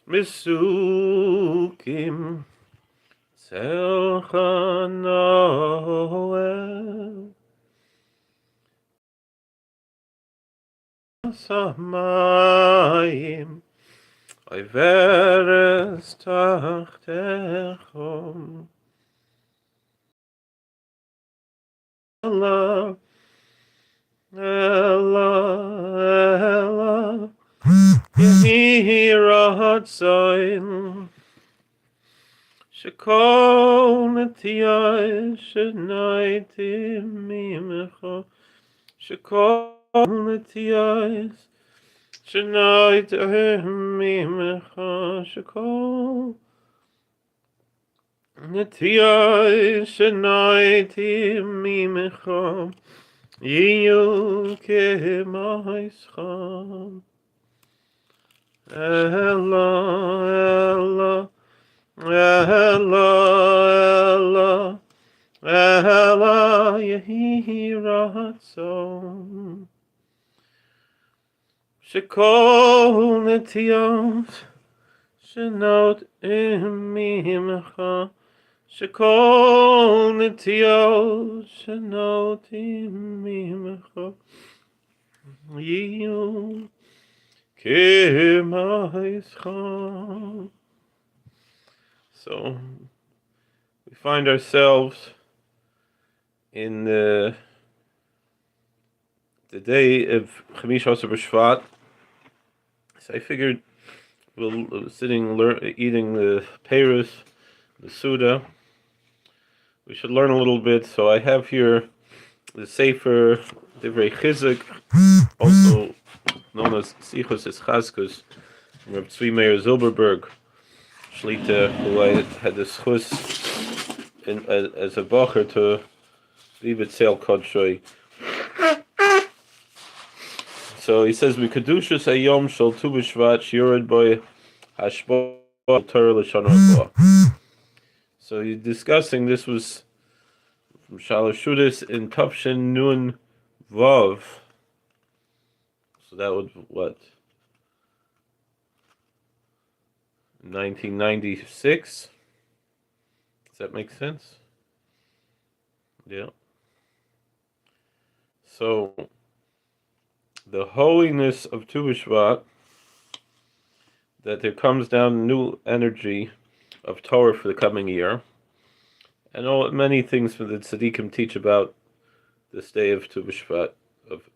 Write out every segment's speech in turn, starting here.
Misukim Selcha Noel Samayim Oiveres Tachtechom Ella Ella Yehi Ratzain Shekol Netiyah Shenaiti Mimecha Shekol Netiyah Shenaiti Mimecha Shekol Netiyah Shenaiti Mimecha Yiyu Kemaischa Ella Ella Ella, Ella, Yehi Ratzon. Shekol Netiyot, Shenot Imimecha. Shekol Netiyot, Shenot Imimecha. Yiyu Kemaischa. So we find ourselves in the day of Chamish Asar Bshvat. So I figured we'll sitting eating the Paris, the Suda. We should learn a little bit. So I have here the Sefer Divrei Chizuk, also known as Sichos Eschazkus, from Reb Tzvi Meir Zilberberg, Shlita, who I had the schus as a bacher to leave it sale kodshoy. So he says, "We kedushas hayom shel Tu B'Shvat shiured by hashbo Torah l'shana haba." So he's discussing. This was from Shalosh Shudas in Tafshin Nun Vav. So that was what, 1996. Does that make sense? Yeah. So the holiness of Tu B'Shvat, that there comes down new energy of Torah for the coming year, and many things that the tzaddikim teach about this day of Tu B'Shvat, of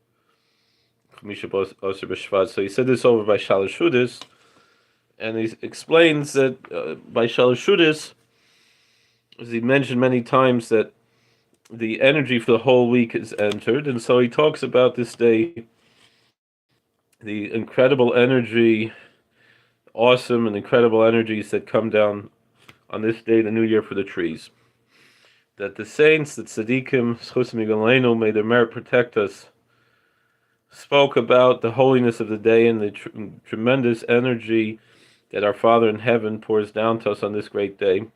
Chamisha Asar B'Shvat. So he said this over by Shalosh Shudas, and he explains that by Shalosh Shudas, as he mentioned many times, that the energy for the whole week is entered, and so he talks about this day, the incredible energy, awesome and incredible energies that come down on this day, the new year, for the trees. That the saints, the tzaddikim, Schus Migalenu, may their merit protect us, spoke about the holiness of the day and the tremendous energy that our Father in heaven pours down to us on this great day.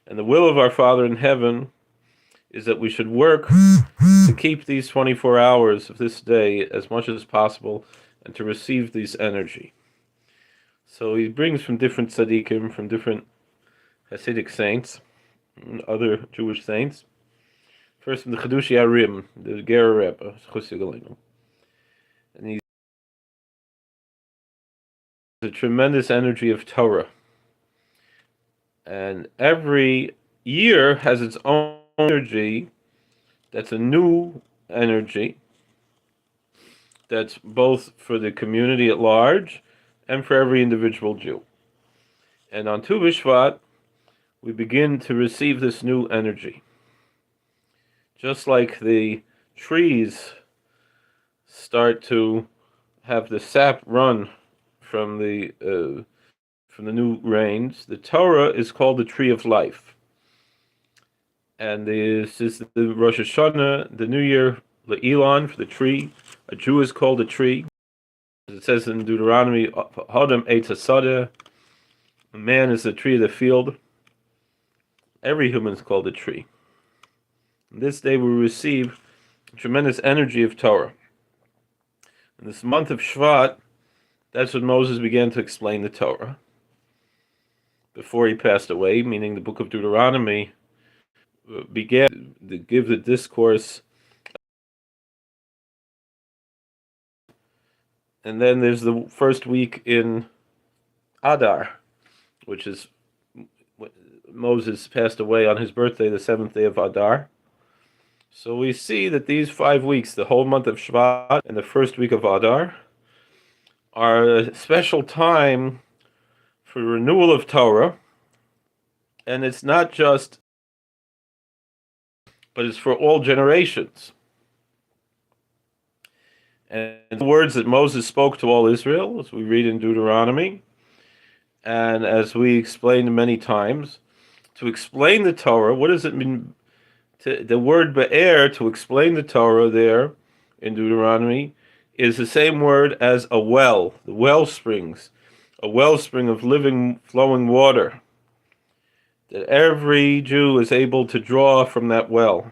And the will of our Father in heaven is that we should work to keep these 24 hours of this day as much as possible and to receive this energy. So he brings from different tzaddikim, from different Hasidic saints, and other Jewish saints. First from the Hasidic Rabbi, the Ger Rebbe, and he's a tremendous energy of Torah. And every year has its own energy that's a new energy that's both for the community at large and for every individual Jew. And on Tu B'Shvat, we begin to receive this new energy. Just like the trees start to have the sap run from the new rains, the Torah is called the tree of life. And this is the Rosh Hashanah, the New Year, Le'ilon, for the tree. A Jew is called a tree. As it says in Deuteronomy, Hadam Eitz HaSadeh, a man is the tree of the field. Every human is called a tree. And this day we receive tremendous energy of Torah. In this month of Shvat, That's when Moses began to explain the Torah before he passed away, meaning the book of Deuteronomy began to give the discourse. And then there's the first week in Adar, which is Moses passed away on his birthday, the 7th day of Adar. So we see that these 5 weeks, the whole month of Shvat and the first week of Adar, are a special time for renewal of Torah. And it's not just, but it's for all generations. And the words that Moses spoke to all Israel, as we read in Deuteronomy, and as we explained many times, to explain the Torah, what does it mean? The word be'er, to explain the Torah there in Deuteronomy, is the same word as a well, the well springs, a wellspring of living, flowing water, that every Jew is able to draw from that well.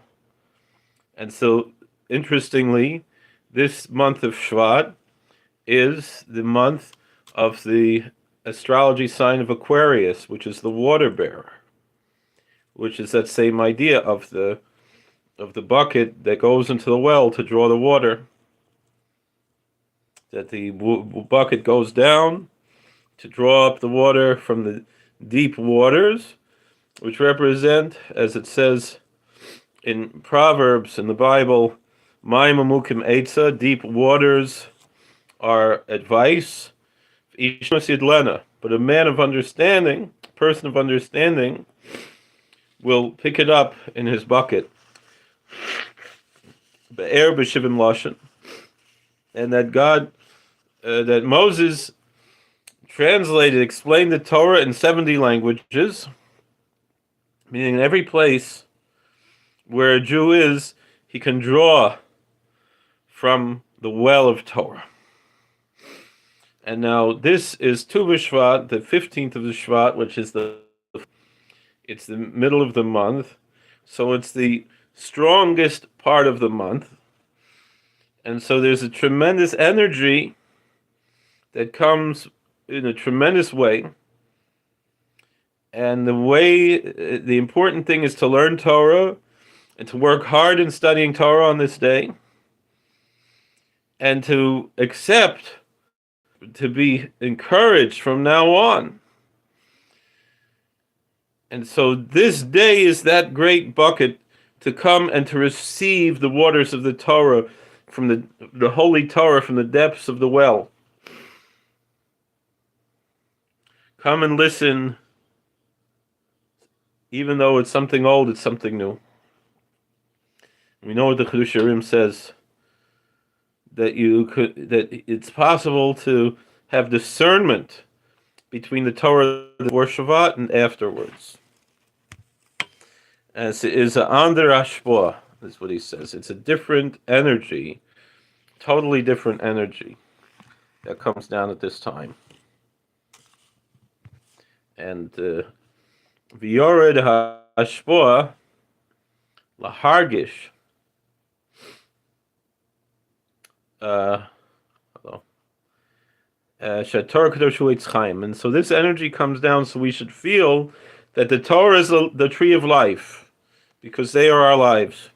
And so, interestingly, this month of Shvat is the month of the astrology sign of Aquarius, which is the water bearer, which is that same idea of the bucket that goes into the well to draw the water. That the bucket goes down to draw up the water from the deep waters, which represent, as it says in Proverbs in the Bible, Mayim amukim etza, deep waters are advice. But a man of understanding, a person of understanding, will pick it up in his bucket. Be'er b'shivim lashon, and that God, that Moses translated, explained the Torah in 70 languages, meaning in every place where a Jew is, he can draw from the well of Torah. And now this is Tu B'Shvat, the 15th of the Shvat, which is it's the middle of the month, so it's the strongest part of the month. And so there's a tremendous energy that comes in a tremendous way. And the important thing is to learn Torah and to work hard in studying Torah on this day and to accept, to be encouraged from now on. And so this day is that great bucket to come and to receive the waters of the Torah, from the holy Torah, from the depths of the well. Come and listen. Even though it's something old, it's something new. We know what the Hasidic Rabbi says, that it's possible to have discernment between the Torah before Shabbat and afterwards. As it is an ander ashpoah, is what he says. It's a different energy, totally different energy that comes down at this time. And v'yored hashpoah lahargish. And so this energy comes down, so we should feel that the Torah is the tree of life, because they are our lives.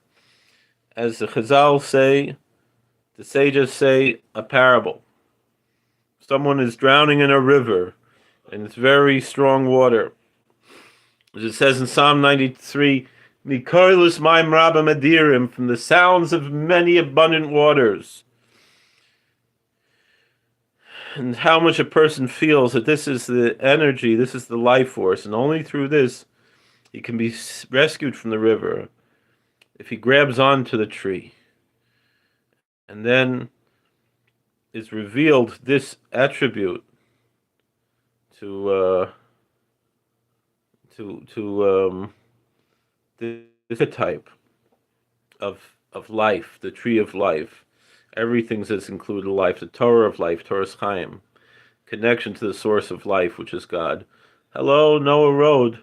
As the Chazal say, the sages say, a parable. Someone is drowning in a river, and it's very strong water. As it says in Psalm 93, Mikoilus maim rabba medirim, from the sounds of many abundant waters. And how much a person feels that this is the energy, this is the life force, and only through this he can be rescued from the river if he grabs onto the tree. And then is revealed this attribute to this type of life, the tree of life. Everything that's included life, the Torah of life, Torah's Chaim, connection to the source of life, which is God. Hello, Noah Road.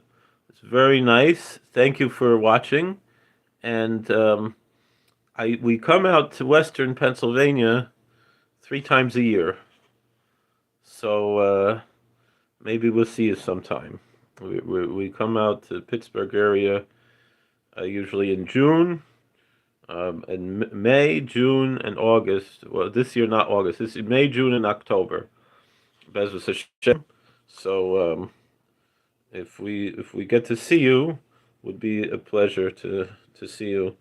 It's very nice. Thank you for watching. And we come out to Western Pennsylvania 3 times a year. So maybe we'll see you sometime. We come out to Pittsburgh area usually in June, in May, June, and August. Well, this year not August. This is May, June, and October. Bezos Hashem. So if we get to see you, would be a pleasure to see you,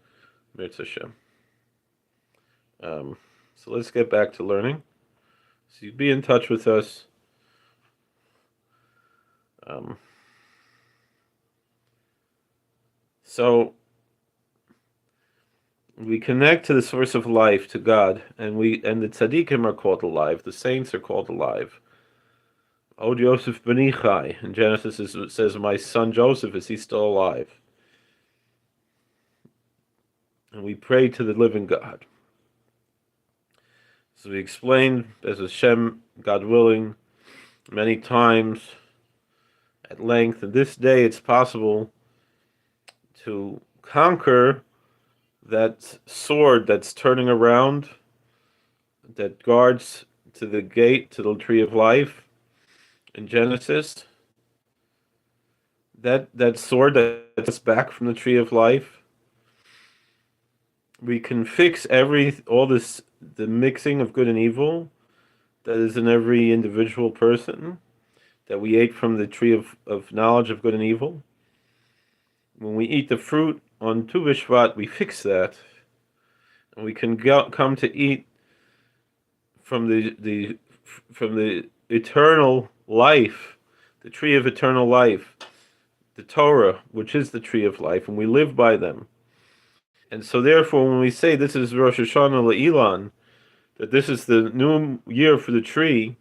Mirz Hashem. So let's get back to learning. So you be in touch with us. So we connect to the source of life, to God, and the tzaddikim are called alive. The saints are called alive. Od Yosef Beni Chai. In Genesis it says, "My son Joseph, is he still alive?" And we pray to the living God. So we explained, as Hashem, God willing, many times at length. And this day it's possible to conquer that sword that's turning around, that guards to the gate, to the tree of life in Genesis. That sword that's back from the tree of life. We can fix the mixing of good and evil that is in every individual person, that we ate from the tree of knowledge of good and evil. When we eat the fruit on Tu B'Shvat, we fix that, and we can come to eat from the eternal life, the tree of eternal life, the Torah, which is the tree of life, and we live by them. And so therefore, when we say this is Rosh Hashanah Le'ilan, that this is the new year for the tree,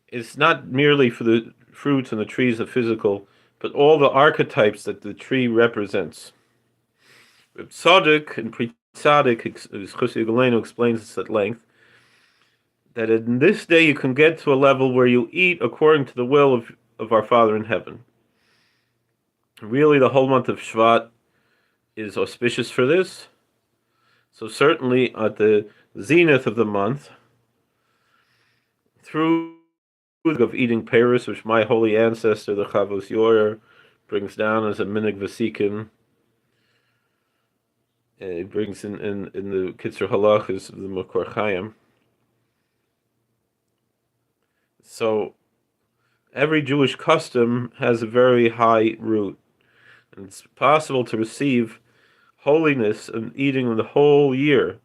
it's not merely for the fruits and the trees of physical, but all the archetypes that the tree represents. Reb Tzadok and Pri Tzadok, Chossi Galeno explains this at length, that in this day you can get to a level where you eat according to the will of our Father in heaven. Really, the whole month of Shvat is auspicious for this. So certainly at the zenith of the month, through of eating Paris, which my holy ancestor, the Chavos Yoyer, brings down as a minig vasikin. It brings in the Kitzur Halachas of the Makor Chaim. So every Jewish custom has a very high root. And it's possible to receive holiness and eating the whole year,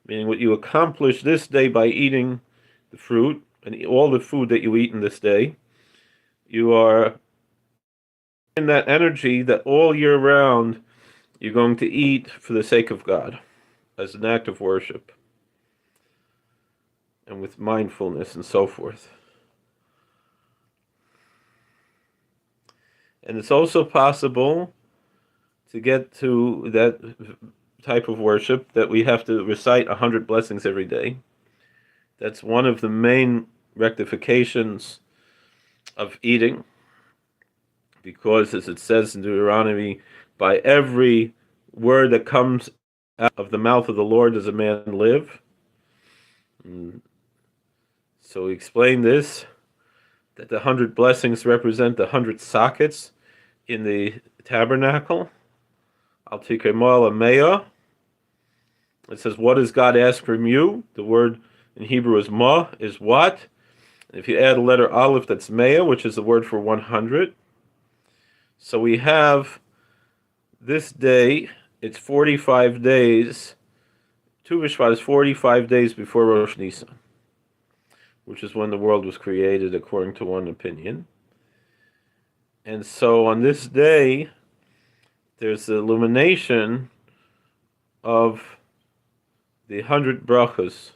meaning what you accomplish this day by eating the fruit and all the food that you eat in this day, you are in that energy that all year round you're going to eat for the sake of God as an act of worship and with mindfulness and so forth. And it's also possible to get to that type of worship that we have to recite 100 blessings every day. That's one of the main rectifications of eating, because as it says in Deuteronomy, by every word that comes out of the mouth of the Lord does a man live. And so we explain this, that the 100 blessings represent the 100 sockets in the tabernacle. Al tikemol ameya. It says, what does God ask from you? The word in Hebrew is ma, is what? And if you add a letter aleph, that's meya, which is the word for 100. So we have this day, it's 45 days. Tu B'Shvat is 45 days before Rosh Nisan, which is when the world was created, according to one opinion. And so on this day, there's the illumination of the 100 brachas.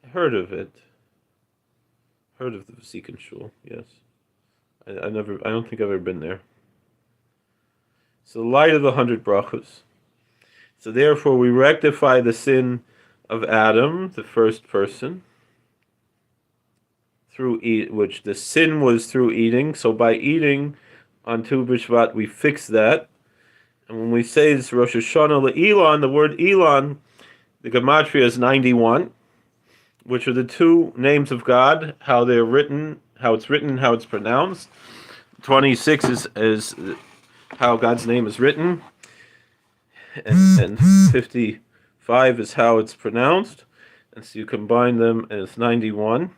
I heard of it. Heard of the Vasikin Shul, yes. I don't think I've ever been there. So the light of the 100 brachas. So therefore we rectify the sin of Adam, the first person, which the sin was through eating. So by eating on Tu B'Shvat, we fix that. And when we say it's Rosh Hashanah Le'ilan, the word Ilan, the gematria is 91, which are the two names of God, how they're written, how it's written, and how it's pronounced. 26 is how God's name is written, and 55 is how it's pronounced. And so you combine them as 91.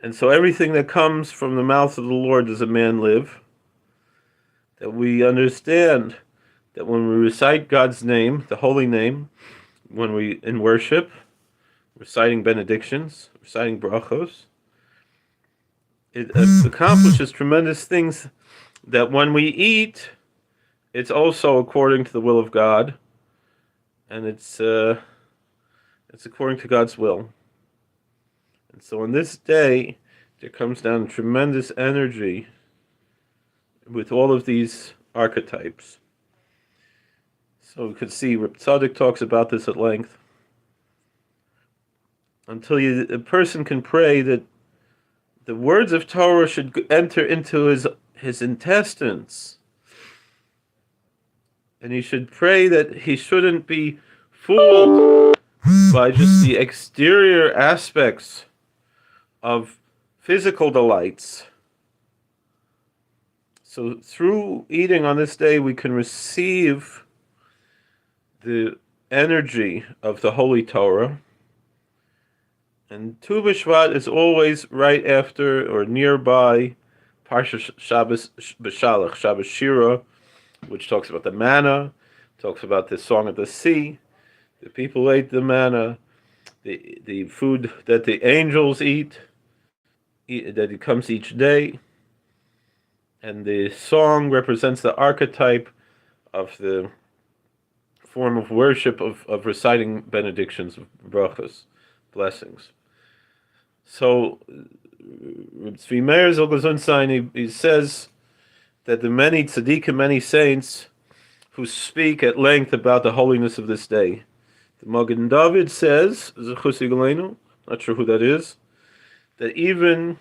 And so everything that comes from the mouth of the Lord does a man live. That we understand that when we recite God's name, the holy name, when we in worship, reciting benedictions, reciting brachos, it accomplishes tremendous things. That when we eat, it's also according to the will of God, and it's according to God's will. And so on this day, there comes down tremendous energy with all of these archetypes. So we could see Reb Tzaddik talks about this at length. Until a person can pray that the words of Torah should enter into his intestines. And he should pray that he shouldn't be fooled by just the exterior aspects of physical delights. So through eating on this day, we can receive the energy of the Holy Torah. And Tu B'Shvat is always right after or nearby Parsha Shabbos B'Shalach, Shabbos Shira, which talks about the manna, talks about the song of the sea. The people ate the manna, the food that the angels eat, that it comes each day. And the song represents the archetype of the form of worship of reciting benedictions, of brachos, blessings. So, Tzvi Meir Zolgazunstein, he says that the many tzaddikim, many saints, who speak at length about the holiness of this day. The Magen David says, Zechusi Galenu, not sure who that is, that even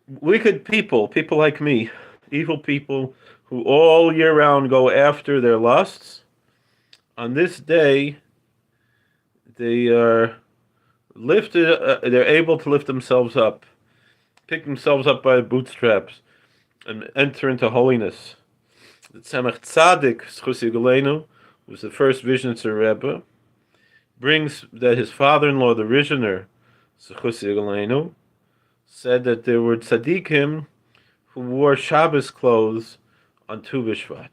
wicked people like me, evil people who all year round go after their lusts, on this day, they are lifted, they're able to lift themselves up, pick themselves up by the bootstraps, and enter into holiness. The Tzemach Tzaddik, Zechusi Galenu, was the first Bshvat Rebbe, brings that his father-in-law, the Rishner, Zechusi Galenu, said that there were tzaddikim who wore Shabbos clothes on Tu B'Shvat.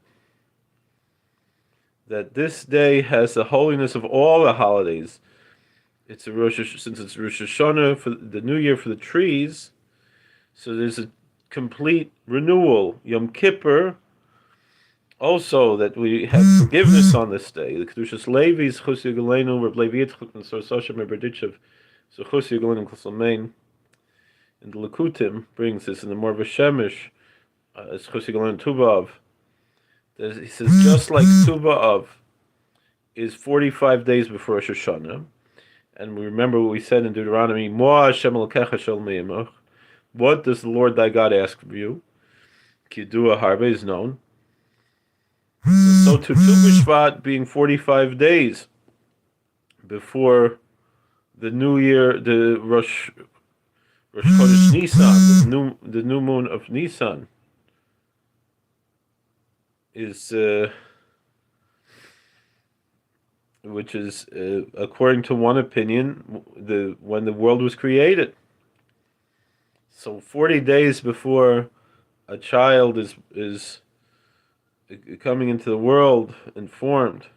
That this day has the holiness of all the holidays. It's since it's Rosh Hashanah for the New Year for the trees, so there's a complete renewal. Yom Kippur, also that we have forgiveness on this day. The Kedushas Levi's Zechusi Galenu, Reb Levi Yitzchak and Sor Soshem Reberditchev, Zechusi Galenu Klasalmein. And the Likutim brings this in the Morva Shemesh, as Zechusi Galenu Tu B'Av. He says, just like Tu B'Av is 45 days before Rosh Hashanah, and we remember what we said in Deuteronomy, Mo'ah Hashem Elokecha Shel Me'imach, what does the Lord thy God ask of you? Kidua Harbe is known. So to Tu B'Shvat being 45 days before the New Year, the Rosh Chodesh Nisan, the new moon of Nisan, is which is according to one opinion when the world was created. So 40 days before a child is coming into the world and formed.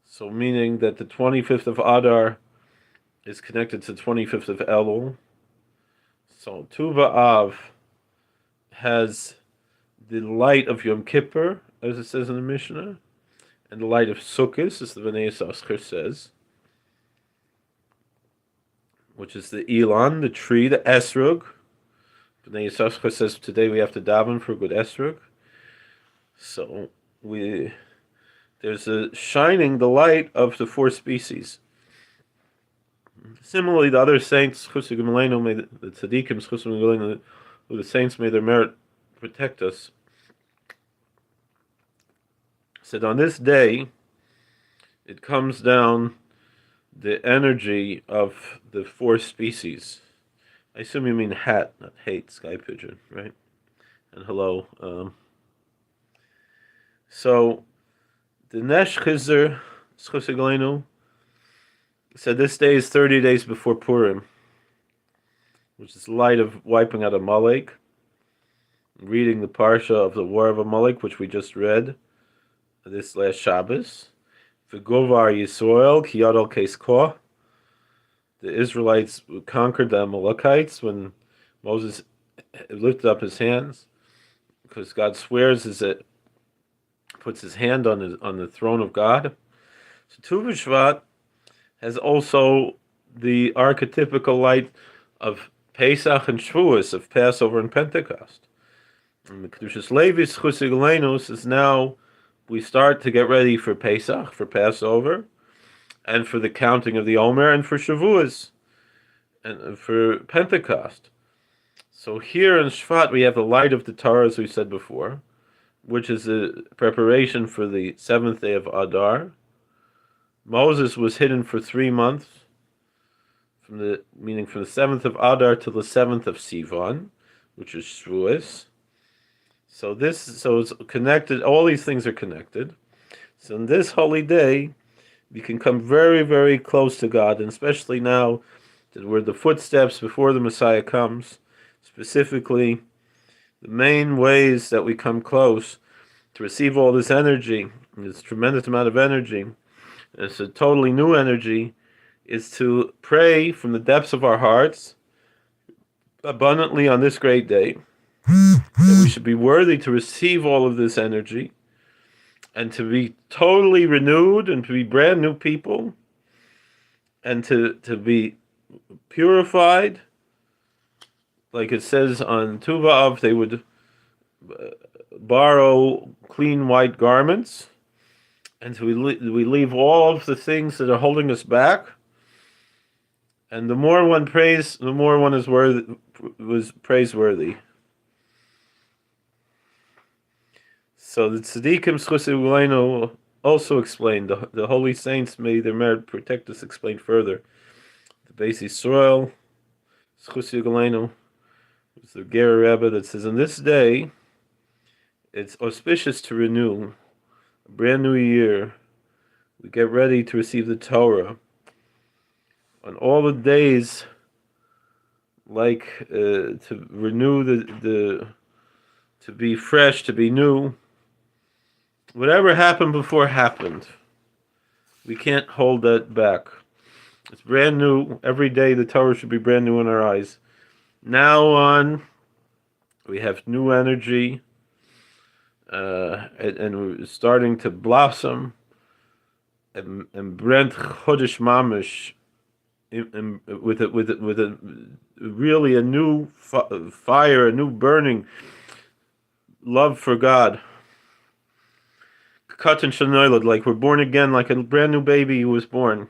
So meaning that the 25th of Adar is connected to the 25th of Elul. So Tu B'Av has the light of Yom Kippur, as it says in the Mishnah, and the light of Sukkot, as the Bnei Yissaschar says, which is the Elan, the tree, the Esrog. Bnei Yissaschar says today we have to daven for a good Esrog. So there's a shining the light of the four species. Similarly, the other saints, the tzaddikim, the saints, may their merit protect us. said on this day, it comes down the energy of the four species. I assume you mean hat, not hate, sky pigeon, right? And hello. So the Nesh Chizr, Schusigleinu, said this day is 30 days before Purim, which is the light of wiping out Amalek, reading the Parsha of the War of Amalek, which we just read this last Shabbos. V'govar Yisrael, ki yadol keis koh. The Israelites conquered the Amalekites when Moses lifted up his hands, because God swears as it puts his hand on the throne of God. So Tu B'Shvat has also the archetypical light of Pesach and Shavuos, of Passover and Pentecost. And the Kedushas Levi's Chusig Lenus is now we start to get ready for Pesach, for Passover, and for the counting of the Omer, and for Shavuos, and for Pentecost. So here in Shvat we have the light of the Torah, as we said before, which is a preparation for the 7th day of Adar. Moses was hidden for 3 months, from the 7th of Adar to the 7th of Sivan, which is Shavuos. So it's connected. All these things are connected. So in this holy day, we can come very, very close to God, and especially now that we're the footsteps before the Messiah comes. Specifically, the main ways that we come close to receive all this energy, this tremendous amount of energy, and it's a totally new energy, is to pray from the depths of our hearts abundantly on this great day, that we should be worthy to receive all of this energy and to be totally renewed and to be brand new people and to be purified. Like it says on Tu B'Av, they would borrow clean white garments, and so we leave all of the things that are holding us back. And the more one prays, the more one was praiseworthy. So the tzaddikim Schusei also explained, the holy saints, may their merit protect us, explain further. The Beis Yisrael Schusei Galeinu was the Ger Rebbe that says, on this day, it's auspicious to renew a brand new year. We get ready to receive the Torah. On all the days, like to renew to be fresh, to be new. Whatever happened before happened. We can't hold that back. It's brand new. Every day the Torah should be brand new in our eyes. Now on, we have new energy, and we're starting to blossom. And Brent Chodesh Mamish, with a really a new fire, a new burning love for God. Katan Shanoilad, like we're born again, like a brand new baby who was born.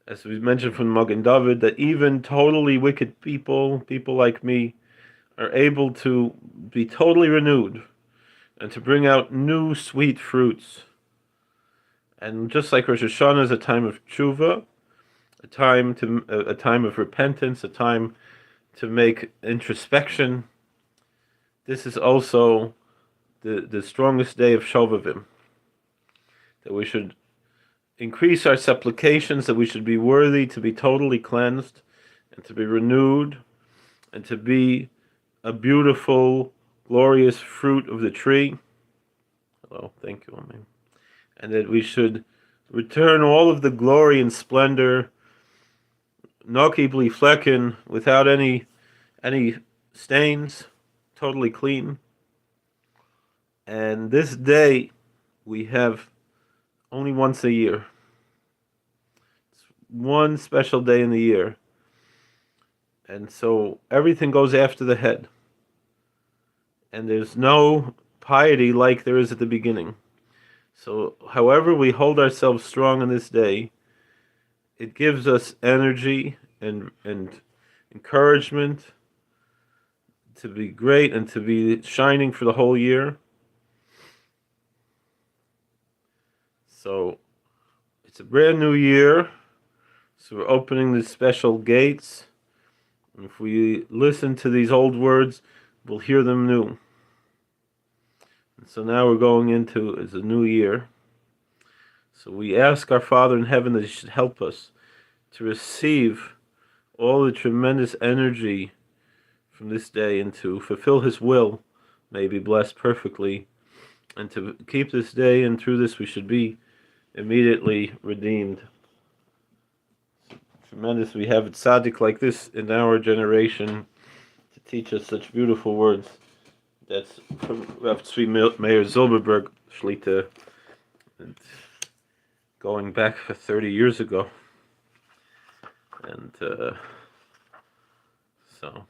As we mentioned from Magen David, that even totally wicked people like me, are able to be totally renewed and to bring out new sweet fruits. And just like Rosh Hashanah is a time of tshuva, a time of repentance, a time to make introspection, this is also the strongest day of Shovavim. That we should increase our supplications, that we should be worthy to be totally cleansed and to be renewed and to be a beautiful, glorious fruit of the tree. Hello, thank you, Amen. And that we should return all of the glory and splendor, noki bli flecken, without any stains, totally clean. And this day we have only once a year. It's one special day in the year. And so everything goes after the head. And there's no piety like there is at the beginning. So however we hold ourselves strong on this day, it gives us energy and encouragement to be great and to be shining for the whole year. So it's a brand new year. So we're opening these special gates. And if we listen to these old words, we'll hear them new. And so now we're going into is a new year. So we ask our Father in heaven that He should help us to receive all the tremendous energy from this day and to fulfill His will, may be blessed perfectly, and to keep this day, and through this we should be immediately redeemed. Tremendous we have a tzaddik like this in our generation to teach us such beautiful words. That's from Rav Tzvi Meir Zilberberg Shlita, and going back for 30 years ago. And so,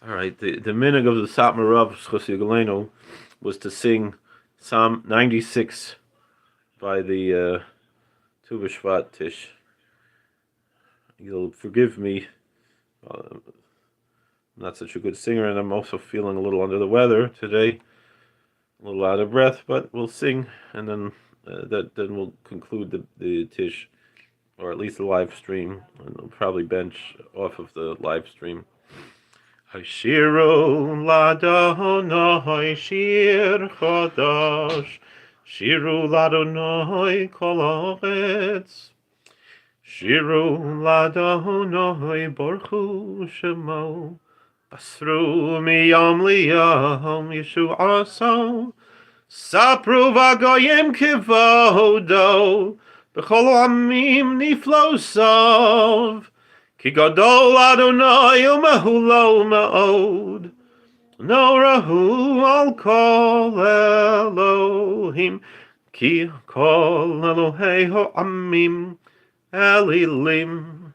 all right, the minhag of the Satmar Rav Shchus Yigalenu was to sing Psalm 96 by the Bshvat Tish. You'll forgive me. I'm not such a good singer, and I'm also feeling a little under the weather today, a little out of breath. But we'll sing, and then then we'll conclude the Tish, or at least the live stream, and we'll probably bench off of the live stream. Shiru ladonai shir chadash, shiru ladonai kol haaretz, shiru ladonai baruchu shemo, basru miyam liyam yeshuaso, sapru v'goyim kivodo, b'chol amim niflosov, Ki gadol Adonai u'mehulo ma'od, norahu al kol Elohim, ki kol Elohei ha'amim elilim,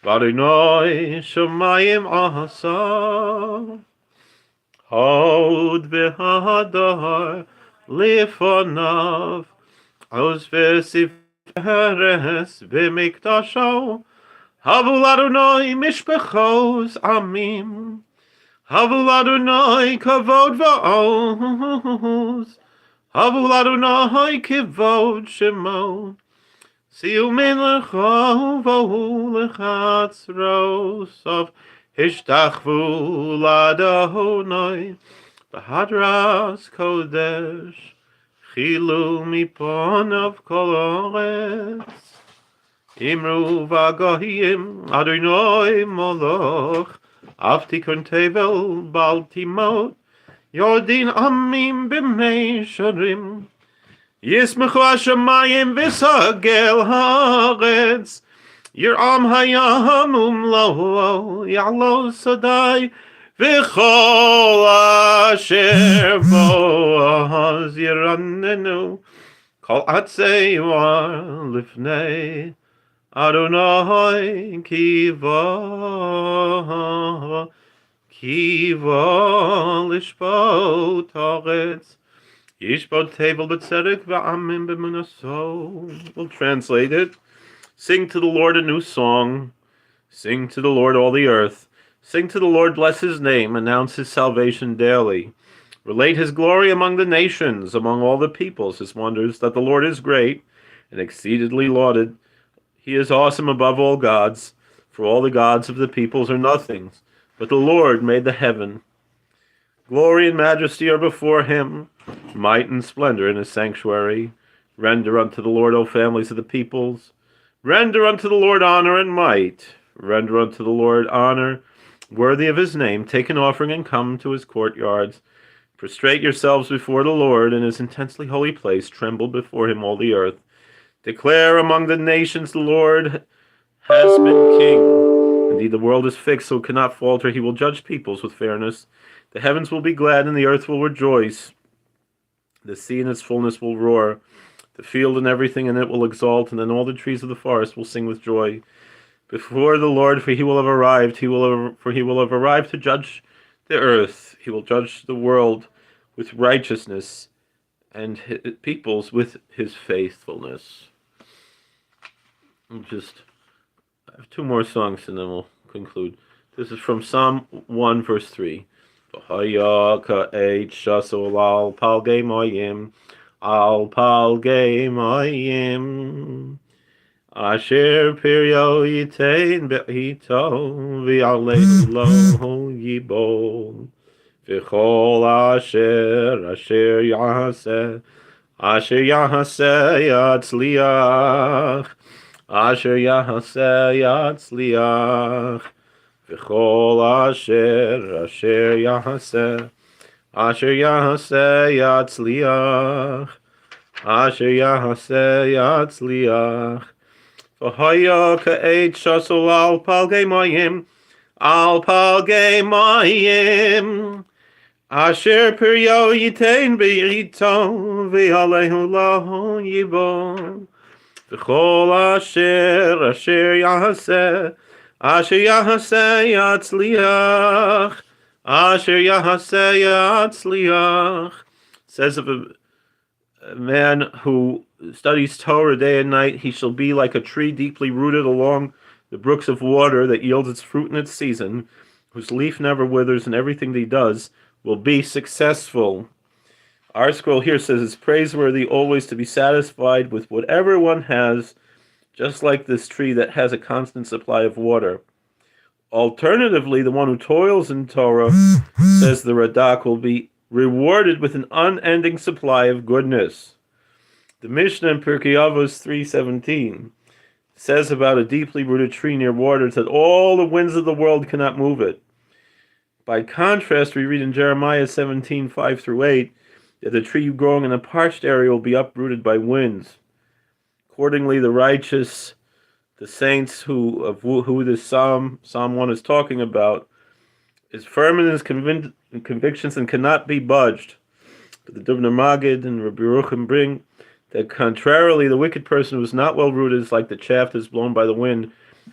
v'Adonai shamayim asa, hod v'hadar lifonav, oz v'siferes v'mikdasho, Havul Adonai mishpachos amim, Havul Adonai kavod va'oz, Havul Adonai kivod shemo, Siu minlecho v'hu lechatzrosav, Hishtachvu l'Adonai, B'hadras kodesh, Chilu miponav kol haaretz, Imru v'agahim Adonai moloch, Avtikon tevel bal timot, Yodin amim b'meisharim, Yismechu hashamayim v'sagel haaretz, Yir'am hayam umlo, Ya'lo sadai, V'chol asher boaz yiranenu, Kol atzei war lifnei, Adonai kiva lishbot haaretz, yishbot tevel b'tzedek v'amim b'munaso. We'll translate it. Sing to the Lord a new song. Sing to the Lord all the earth. Sing to the Lord, bless His name. Announce His salvation daily. Relate His glory among the nations, among all the peoples, His wonders, that the Lord is great and exceedingly lauded. He is awesome above all gods, for all the gods of the peoples are nothings, but the Lord made the heaven. Glory and majesty are before Him, might and splendor in His sanctuary. Render unto the Lord, O families of the peoples. Render unto the Lord honor and might. Render unto the Lord honor worthy of His name. Take an offering and come to His courtyards. Prostrate yourselves before the Lord in His intensely holy place. Tremble before Him, all the earth. Declare among the nations the Lord has been king. Indeed, the world is fixed, so it cannot falter. He will judge peoples with fairness. The heavens will be glad, and the earth will rejoice. The sea in its fullness will roar. The field and everything in it will exult, and then all the trees of the forest will sing with joy before the Lord, for He will have arrived. He will have arrived to judge the earth. He will judge the world with righteousness, and peoples with His faithfulness. I have two more songs and then we'll conclude. This is from Psalm 1, verse 3. al palgei mayim. Asher piryo yitain be'ito v'aleinu lo yibol. V'chol asher yaseh yatzliach. Asher yaseh yatzliach. V'chol asher yaseh yatzliach. Asher yatzliach. V'haya ka'et shasol al palgei mayim, asher piryo yitain be'ito v'alehu lo yibon, v'chol asher yaseh yatzliach. Says of a man who studies Torah day and night, he shall be like a tree deeply rooted along the brooks of water that yields its fruit in its season, whose leaf never withers, and everything that he does will be successful. Our scroll here says it's praiseworthy always to be satisfied with whatever one has, just like this tree that has a constant supply of water. Alternatively, the one who toils in Torah, says the Radak, will be rewarded with an unending supply of goodness. The Mishnah in Pirkei Avos 3:17 says about a deeply rooted tree near waters that all the winds of the world cannot move it. By contrast, we read in Jeremiah 17:5-8 that the tree growing in a parched area will be uprooted by winds. Accordingly, the righteous, the saints who this Psalm 1 is talking about, is firm in his convictions and cannot be budged. But the Dubner Magid and Rabbi Yerucham bring that contrarily, the wicked person who is not well rooted is like the chaff that is blown by the wind,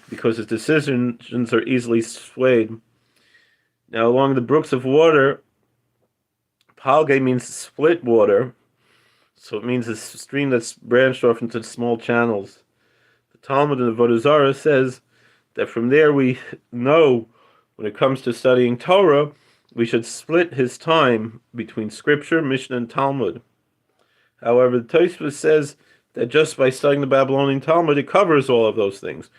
because his decisions are easily swayed. Now, along the brooks of water, palge means split water, so it means a stream that's branched off into small channels. The Talmud in the Avodah Zarah says that from there we know, when it comes to studying Torah, we should split his time between Scripture, Mishnah, and Talmud. However, the Tosfos says that just by studying the Babylonian Talmud, it covers all of those things.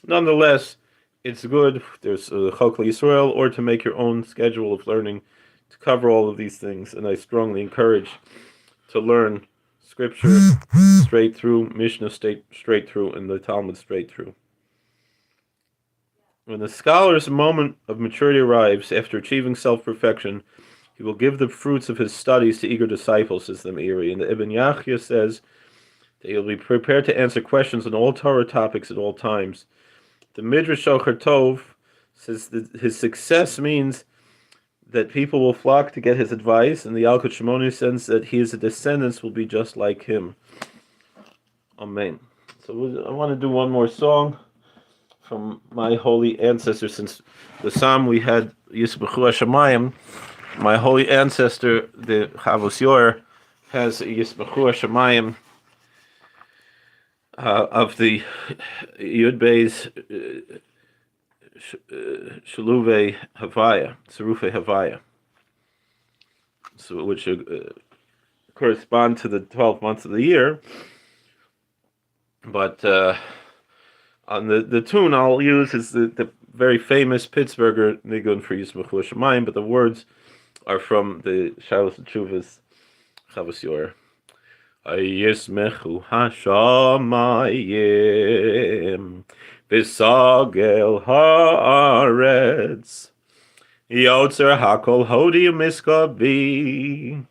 Nonetheless, it's good, there's Chokle Yisrael, or to make your own schedule of learning to cover all of these things, and I strongly encourage to learn Scripture straight through, Mishnah straight through, and the Talmud straight through. When the scholar's moment of maturity arrives, after achieving self-perfection, he will give the fruits of his studies to eager disciples, says the Meiri. And the Ibn Yachya says that he'll be prepared to answer questions on all Torah topics at all times. The Midrash Shocher Tov says that his success means that people will flock to get his advice, and the Yalkut Shimoni says that his descendants will be just like him. Amen. So I want to do one more song from my holy ancestor, since the psalm we had, Yisbechu Hashemayim, my holy ancestor, the Chavos Yor, has Yisbechu Hashemayim of the Yud Beis Shaluvei Havaya, Sarufei Havaya, so which correspond to the 12 months of the year. But on the tune I'll use is the very famous Pittsburgher Nigun for Yisbechu Hashemayim, but the words are from the Shalos Teshuvas Chavos Yor. Yismechu Hashamayim V'sagel haaretz Yotzer hakol hodi miskabi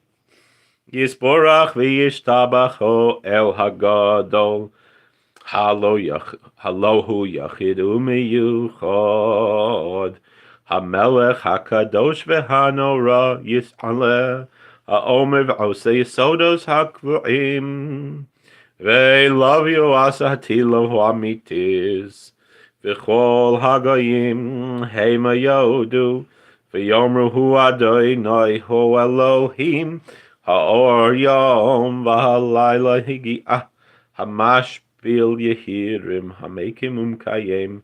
Yisborach v'yishtabacho el hagadol Halohu yachid umiyuchod Hamelech hakadosh v'hanora yis'aleh Ha'omer v'osei sodos hakvu'im Ve'lov yo'asa hatilo ha'amitis V'chol hagayim heima yodu V'yomru hu Adonai hu Elohim Ha'or yom v'halayla higi'ah Hamash bil yehirim hamekim umkayim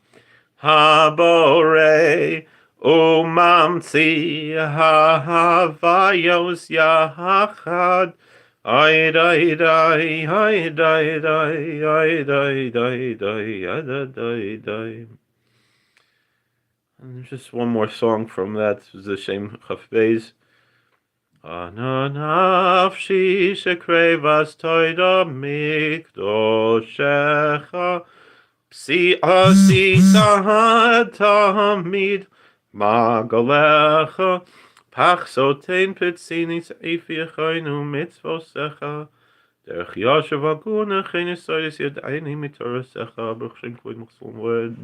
Habore umamtzi ha'havayos yahachad Ay dai dai, ay dai dai, ay dai dai dai, ay dai dai dai. And there's just one more song from that. The same Chafbez. Anafshi shekrevas toida mikdoshecha. Psi tamid magalecha. Pach sotein pitzinis efiachainu mitzvosecha. Derech yashav aguna chenis soidis yadaini mitorasecha. Baruch Shem Kvod Machzon Word.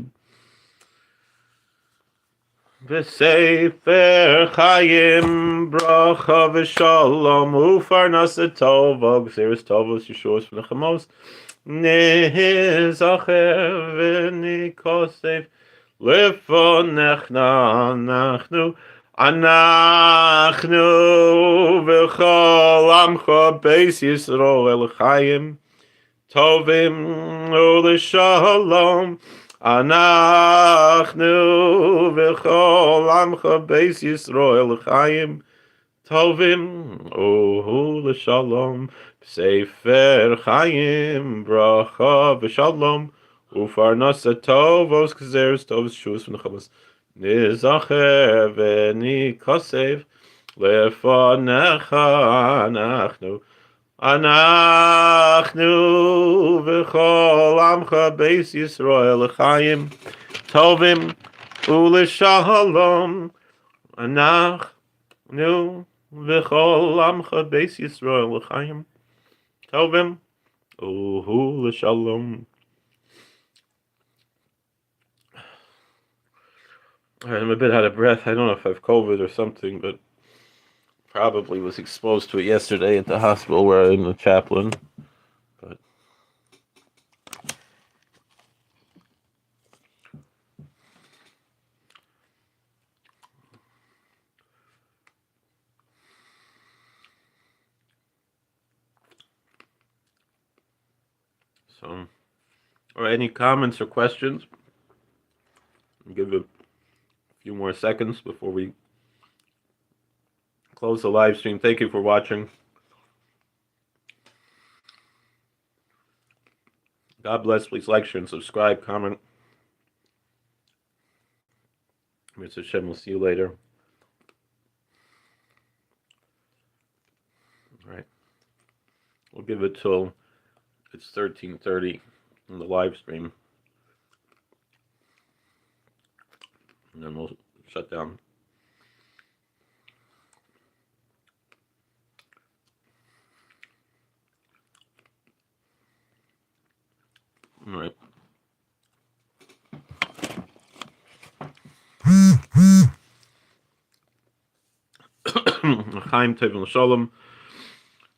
V'sefer chayim bracha v'shalom ufarnas tova gzeres tovos yeshuos v'nechamos nizacher v'nikosef lefonechna anachnu v'chol amcha beis Yisrael chayim tovim u'lishalom Anachnu v'chol amcha beis Yisrael chayim tovim uhu l'shalom sefer chayim bracha v'shalom ufarnasa tovos k'zeres tovos shuos v'nechamas nizacher v'nikosev lefanecha Anachnu v'chol amcha beis Yisrael chayim tovim u'lishalom Anachnu v'chol amcha beis Yisrael chayim tovim u'hu l'shalom. I'm a bit out of breath. I don't know if I have COVID or something, but probably was exposed to it yesterday at the hospital where I'm the chaplain. But so, or any comments or questions? I'll give it a few more seconds before we close the live stream. Thank you for watching. God bless. Please like, share, and subscribe. Comment. Mr. Hashem, we'll see you later. All right. We'll give it till it's 13:30 in the live stream. And then we'll shut down. All right. Chaim Tevin Shalom,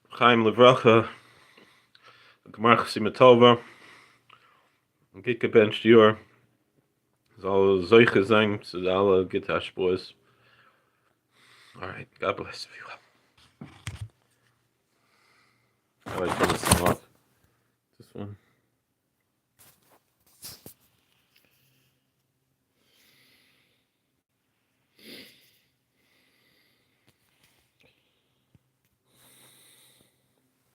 Chaim Levracha, Gemar Simatova, Gike Ben Shiur, Zal Zoiche Zang, Zala Gitash Boys. All right. God bless you. How do I turn this thing off?